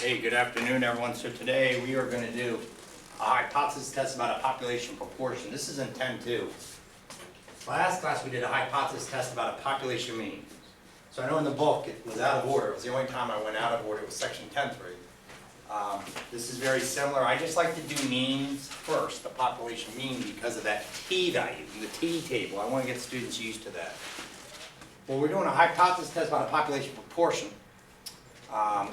Hey, good afternoon, everyone. So today we are going to do a hypothesis test about a population proportion. This is in 10-2. Last class we did a hypothesis test about a population mean. So I know in the book it was out of order. It was the only time I went out of order. It was section 10.3. This is very similar. I just like to do means first, the population mean, because of that t value, the t table. I want to get students used to that. Well, we're doing a hypothesis test about a population proportion.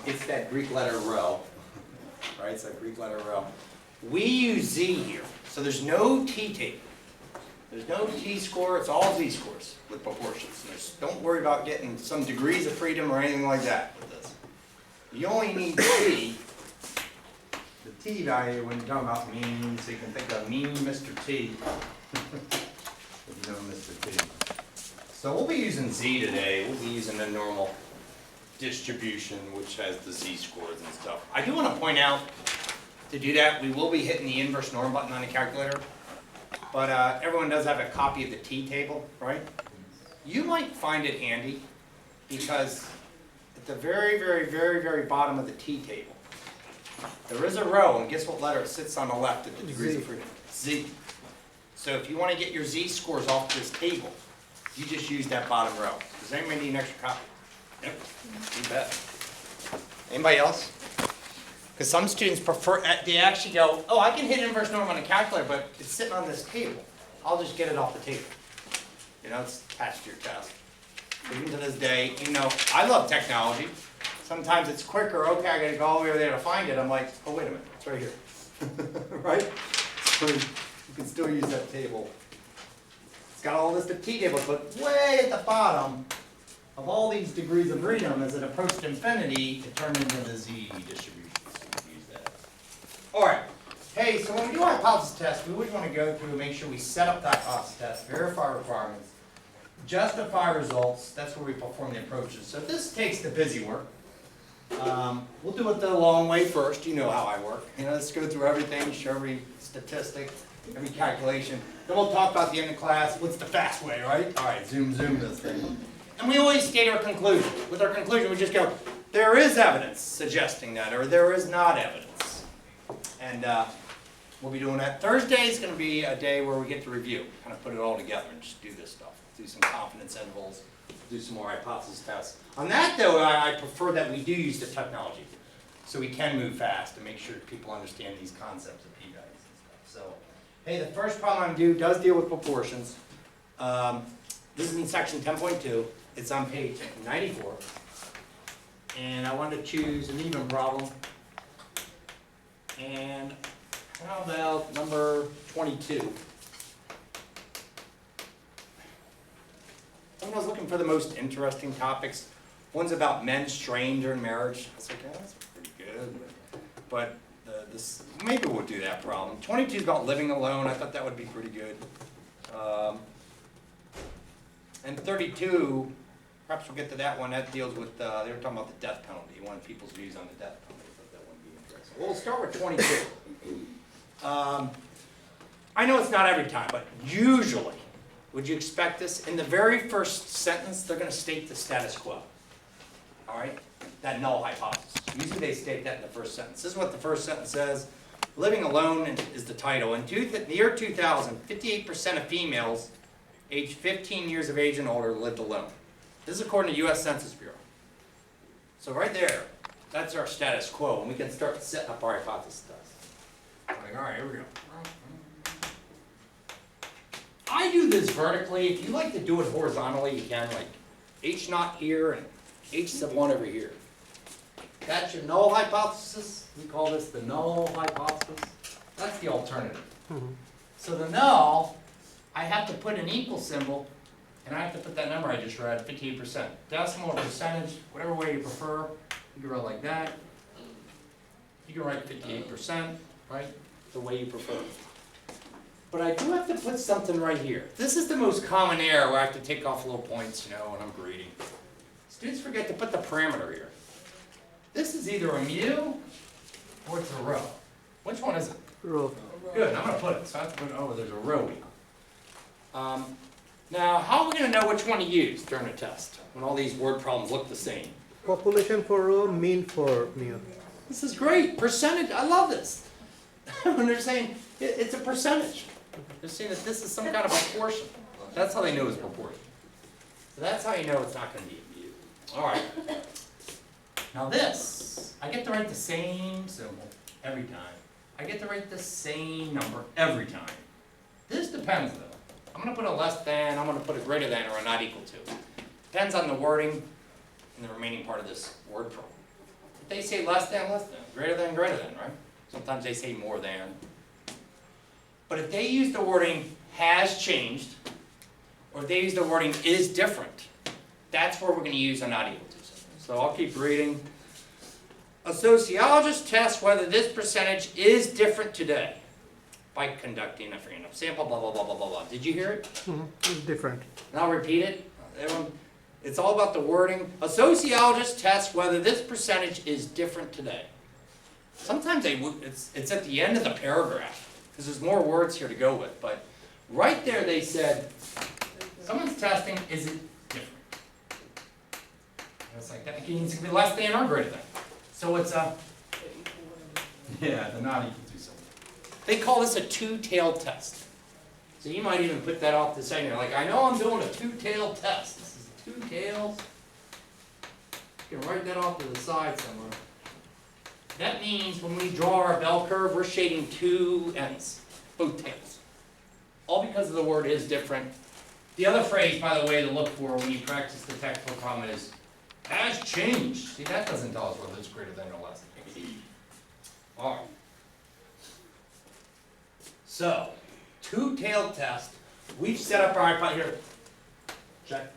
It's that Greek letter rho, right? It's that Greek letter rho. We use z here, so there's no t table. There's no t-score, it's all z-scores with proportions. Don't worry about getting some degrees of freedom or anything like that with this. You only need t, the t value when you're talking about mean, so you can think of mean Mr. T. If you know Mr. T. So we'll be using z today. We'll be using the normal distribution, which has the z-scores and stuff. I do want to point out, to do that, we will be hitting the inverse norm button on the calculator. But everyone does have a copy of the t table, right? You might find it handy because at the very, very, very, very bottom of the t table, there is a row, and guess what letter it sits on the left at the degrees of freedom? Z. So if you want to get your z-scores off this table, you just use that bottom row. Does anybody need an extra copy? Yep, you bet. Anybody else? Because some students prefer, they actually go, oh, I can hit inverse norm on a calculator, but it's sitting on this table. I'll just get it off the table. You know, it's attached to your test. Even to this day, you know, I love technology. Sometimes it's quicker. Okay, I got to go all the way over there to find it. I'm like, oh, wait a minute, it's right here. Right? So you can still use that table. It's got all this t tables, but way at the bottom of all these degrees of freedom, as it approached infinity, it turned into the z distribution. All right. Hey, so when we do a hypothesis test, we always want to go through and make sure we set up the hypothesis test, verify requirements, justify results. That's where we perform the approaches. So this takes the busy work. We'll do it the long way first. You know how I work. You know, let's go through everything, show every statistic, every calculation. Then we'll talk about the end of class. What's the fast way, right? All right, zoom this thing. And we always state our conclusion. With our conclusion, we just go, there is evidence suggesting that, or there is not evidence. And we'll be doing that. Thursday is going to be a day where we get to review, kind of put it all together and just do this stuff. Do some confidence intervals, do some more hypothesis tests. On that, though, I prefer that we do use the technology so we can move fast and make sure people understand these concepts of p-values and stuff. So, hey, the first problem I'm going to do does deal with proportions. This is in section 10.2. It's on page 94. And I want to choose an even problem. And how about number 22? I was looking for the most interesting topics. One's about men strained during marriage. I was like, yeah, that's pretty good. But this, maybe we'll do that problem. 22 is about living alone. I thought that would be pretty good. And 32, perhaps we'll get to that one. That deals with, they were talking about the death penalty. You wanted people's views on the death penalty. We'll start with 22. I know it's not every time, but usually, would you expect this? In the very first sentence, they're going to state the status quo. All right? That null hypothesis. Usually they state that in the first sentence. This is what the first sentence says. Living alone is the title. In the year 2000, 58% of females aged 15 years of age and older lived alone. This is according to U.S. Census Bureau. So right there, that's our status quo, and we can start setting up our hypothesis test. Like, all right, here we go. I do this vertically. If you like to do it horizontally, you can, like H naught here and H sub 1 over here. That's your null hypothesis. We call this the null hypothesis. That's the alternative. So the null, I have to put an equal symbol, and I have to put that number I just read, 58%. Decimal or percentage, whatever way you prefer. You can write like that. You can write 58%, right? The way you prefer. But I do have to put something right here. This is the most common error where I have to take off little points, you know, when I'm grading. Students forget to put the parameter here. This is either a mu or it's a rho. Which one is it? Rho. Good, I'm going to put it. So I have to put, oh, there's a rho equal. Now, how are we going to know which one to use during a test when all these word problems look the same? Population for rho, mean for mu. This is great. Percentage, I love this. When they're saying it's a percentage. They're saying that this is some kind of proportion. That's how they know it's proportion. So that's how you know it's not going to be a mu. All right. Now this, I get to write the same symbol every time. I get to write the same number every time. This depends though. I'm going to put a less than, I'm going to put a greater than, or a not equal to. Depends on the wording in the remaining part of this word problem. If they say less than, greater than, right? Sometimes they say more than. But if they use the wording has changed, or if they use the wording is different, that's where we're going to use a not equal to. So I'll keep reading. A sociologist tests whether this percentage is different today by conducting a random sample, blah, blah, blah, blah, blah, blah. Did you hear it? It's different. And I'll repeat it. Everyone, it's all about the wording. A sociologist tests whether this percentage is different today. Sometimes it's at the end of the paragraph, because there's more words here to go with. But right there they said, someone's testing, is it different? And it's like, that means it can be less than or greater than. So it's a, yeah, the not equal to symbol. They call this a two-tailed test. So you might even put that off the side. You're like, I know I'm doing a two-tailed test. This is a two tails. You can write that off to the side somewhere. That means when we draw our bell curve, we're shading two ends, both tails. All because of the word is different. The other phrase, by the way, to look for when you practice the textbook problem is has changed. See, that doesn't tell us whether it's greater than or less than. All right. So, two-tailed test. We've set up our hypothesis here. Check.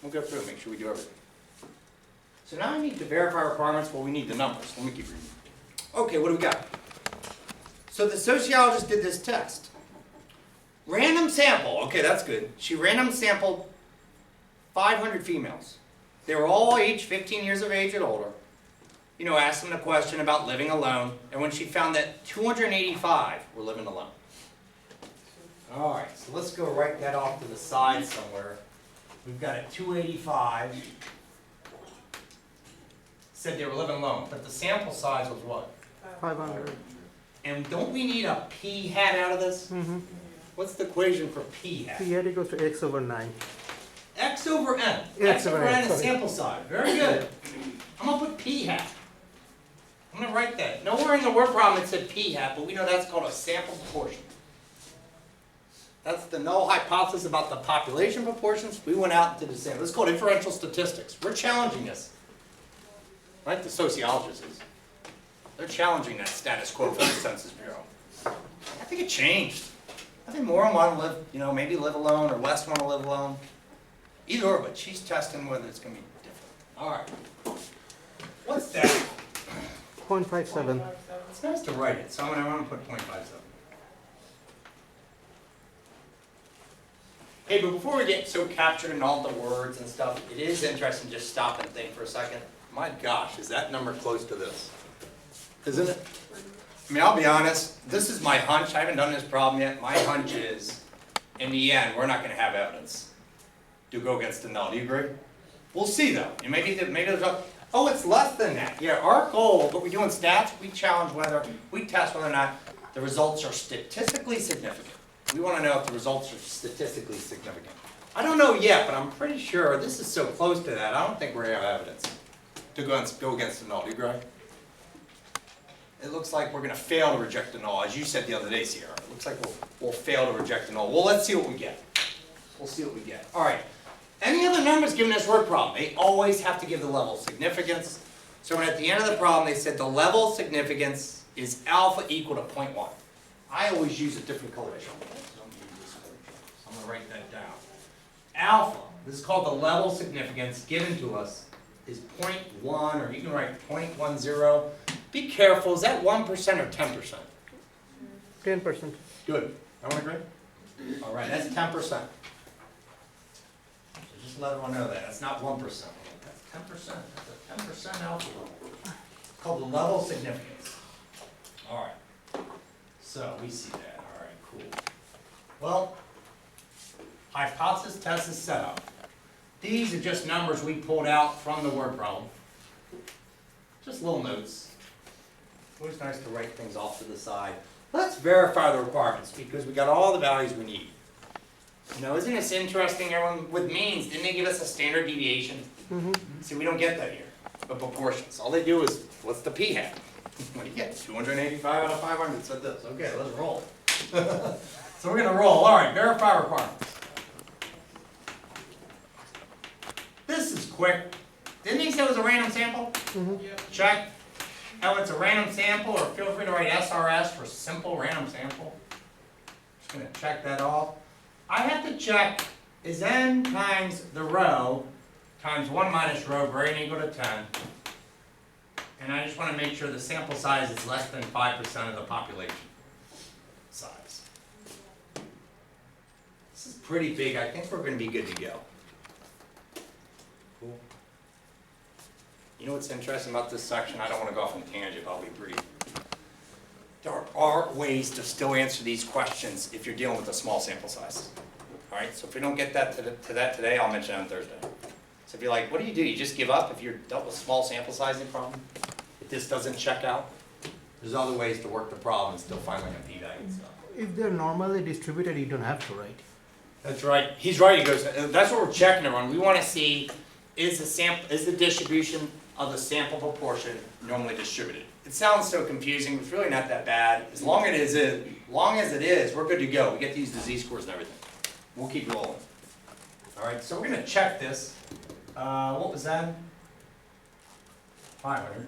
We'll go through and make sure we do everything. So now I need to verify requirements. Well, we need the numbers. Let me keep reading. Okay, what do we got? So the sociologist did this test. Random sample. Okay, that's good. She random sampled 500 females. They were all aged 15 years of age and older. You know, asked them a question about living alone. And when she found that 285 were living alone. All right, so let's go write that off to the side somewhere. We've got a 285. Said they were living alone, but the sample size was what? 500. And don't we need a p hat out of this? Mm-hmm. What's the equation for p hat? P hat equals to x over 9. X over n. X over n, is sorry. sample size. Very good. I'm going to put p hat. I'm going to write that. Nowhere in the word problem it said p hat, but we know that's called a sample proportion. That's the null hypothesis about the population proportions. We went out and did the same. This is called inferential statistics. We're challenging this. Like the sociologists is. They're challenging that status quo for the Census Bureau. I think it changed. I think more want to live, you know, maybe live alone, or less want to live alone. Either or, but she's testing whether it's going to be different. All right. What's that? 0.57. It's nice to write it, so I'm going to put 0.57. Hey, but before we get so captured in all the words and stuff, it is interesting to just stop and think for a second. My gosh, is that number close to this? Isn't it? I mean, I'll be honest, this is my hunch. I haven't done this problem yet. My hunch is, in the end, we're not going to have evidence to go against the null. Do you agree? We'll see, though. And maybe there's oh, it's less than that. Yeah, our goal, what we do in stats, we test whether or not the results are statistically significant. We want to know if the results are statistically significant. I don't know yet, but I'm pretty sure this is so close to that, I don't think we're going to have evidence to go against the null. Do you agree? It looks like we're going to fail to reject the null, as you said the other day, Sierra. It looks like we'll fail to reject the null. Well, let's see what we get. We'll see what we get. All right. Any other numbers given this word problem, they always have to give the level of significance. So when at the end of the problem, they said the level of significance is alpha equal to 0.1. I always use a different coloration. So I'm going to write that down. Alpha, this is called the level of significance given to us, is 0.1, or you can write 0.10. Be careful, is that 1% or 10%? 10%. Good. Everyone agree? All right, that's 10%. So just let everyone know that. That's not 1%. That's 10%. That's a 10% alpha level. It's called the level of significance. All right. So we see that. All right, cool. Well, hypothesis test is set up. These are just numbers we pulled out from the word problem. Just little notes. Always nice to write things off to the side. Let's verify the requirements because we got all the values we need. You know, isn't this interesting, everyone? With means, didn't they give us a standard deviation? See, we don't get that here. But proportions, all they do is, what's the p-hat? What do you get? 285 out of 500 said this. Okay, let's roll. So we're gonna roll. All right, verify requirements. This is quick. Didn't he say it was a random sample? Yep. Check. Oh, it's a random sample, or feel free to write SRS for simple random sample. Just gonna check that off. I have to check, is n times the row times 1 minus row greater than or equal to 10? And I just want to make sure the sample size is less than 5% of the population size. This is pretty big. I think we're going to be good to go. Cool. You know what's interesting about this section? I don't want to go off on a tangent, I'll be brief. There are ways to still answer these questions if you're dealing with a small sample size. All right, so if we don't get that to that today, I'll mention it on Thursday. So if you're like, what do? You just give up if you're dealt with small sample sizing problem? If this doesn't check out? There's other ways to work the problem and still find like a p-value and stuff. If they're normally distributed, you don't have to write. That's right. He's right. He goes, that's what we're checking everyone. We want to see, is the distribution of the sample proportion normally distributed? It sounds so confusing, but it's really not that bad. As long as it is, we're good to go. We get these disease scores and everything. We'll keep rolling. All right, so we're going to check this. What was that? 500.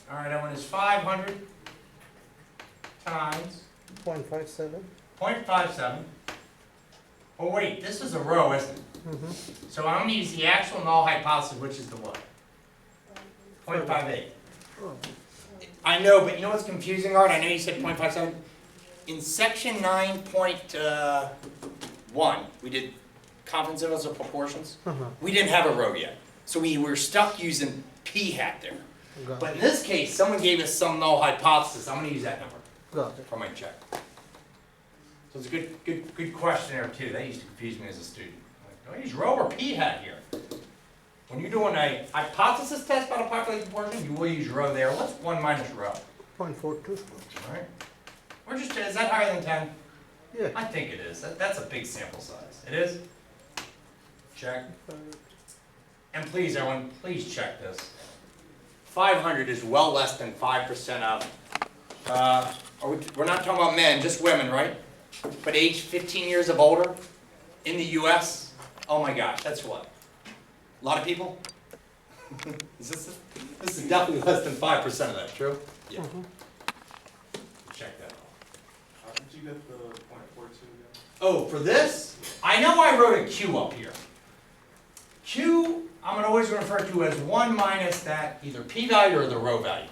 All right, that one is 500 times 0.57. 0.57. Oh wait, this is a row, isn't it? So I'm going to use the actual null hypothesis, which is the what? 0.58. Oh. I know, but you know what's confusing, Art? I know you said 0.57. In section 9.1, we did confidence intervals of proportions. We didn't have a row yet. So we were stuck using p-hat there. Got But it. in this case, someone gave us some null hypothesis. I'm going to use that number Got it. for my check. So it's a good question there too. That used to confuse me as a student. Like, do I use row or p-hat here? When you're doing a hypothesis test about a population proportion, you will use row there. What's 1 minus row? 0.42. All right. We're just, is that higher than 10? Yeah. I think it is. That's a big sample size. It is? Check. And please, everyone, please check this. 500 is well less than 5% of, we're not talking about men, just women, right? But age 15 years of older in the US, oh my gosh, that's what? A lot of people? This is definitely less than 5% of that, true? Yeah. Check that off. How did you get the 0.42 again? Oh, for this, I know I wrote a Q up here. Q, I'm going to always refer to as 1 minus that, either p-value or the row value.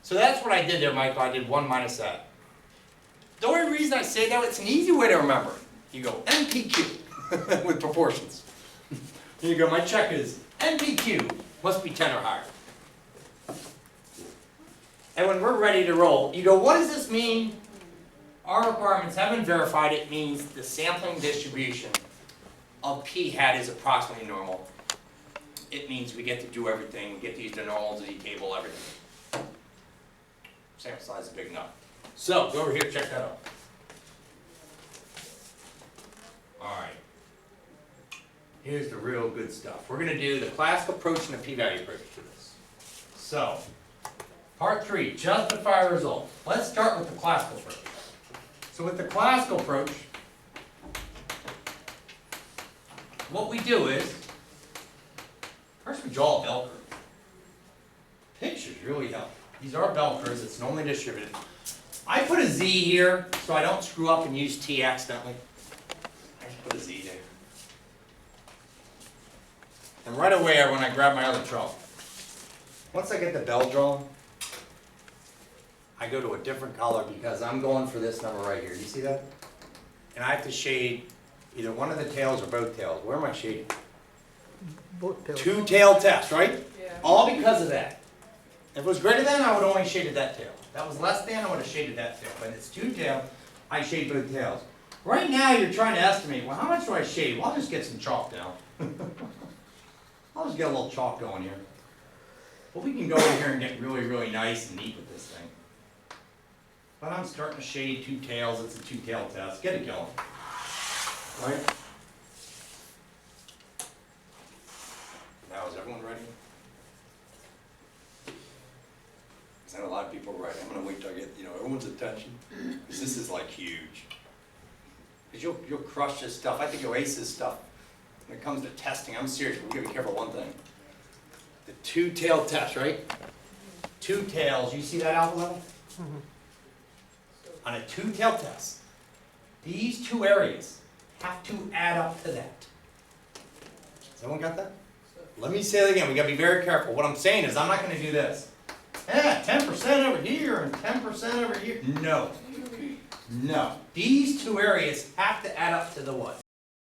So that's what I did there, Michael. I did 1 minus that. The only reason I say that, it's an easy way to remember. You go NPQ with proportions. Here you go, my check is NPQ must be 10 or higher. And when we're ready to roll, you go, what does this mean? Our requirements haven't verified it, means the sampling distribution of p-hat is approximately normal. It means we get to do everything. We get to use the normal z-table, everything. Sample size is big enough. So, go over here, check that out. Alright. Here's the real good stuff. We're going to do the classical approach and the p-value approach to this. So, part 3, justify a result. Let's start with the classical approach. So with the classical approach, what we do is, first we draw a bell curve. Pictures really help. These are bell curves, it's normally distributed. I put a Z here so I don't screw up and use T accidentally. I just put a Z there. And right away when I grab my other chalk, once I get the bell drawn, I go to a different color because I'm going for this number right here. Do you see that? And I have to shade either one of the tails or both tails. Where am I shading? Both tails. Two-tail test, right? Yeah. All because of that. If it was greater than, I would only shaded that tail. If that was less than, I would have shaded that tail. But it's two-tail, I shade both tails. Right now, you're trying to estimate, well, how much do I shade? Well, I'll just get some chalk down. I'll just get a little chalk going here. But we can go in here and get really, really nice and neat with this thing. But I'm starting to shade two tails, it's a two-tail test, get it going. Right? Now, is everyone ready? Because I know a lot of people are ready. I'm gonna wait till I get, everyone's attention, because this is like huge. Because you'll crush this stuff. I think you'll ace this stuff. When it comes to testing, I'm serious, we gotta be careful one thing. The two-tail test, right? Two tails, you see that alpha level? On a two-tail test, these two areas have to add up to that. Has everyone got that? Let me say that again, we gotta be very careful. What I'm saying is, I'm not gonna do this. 10% over here and 10% over here. No. No. These two areas have to add up to the what?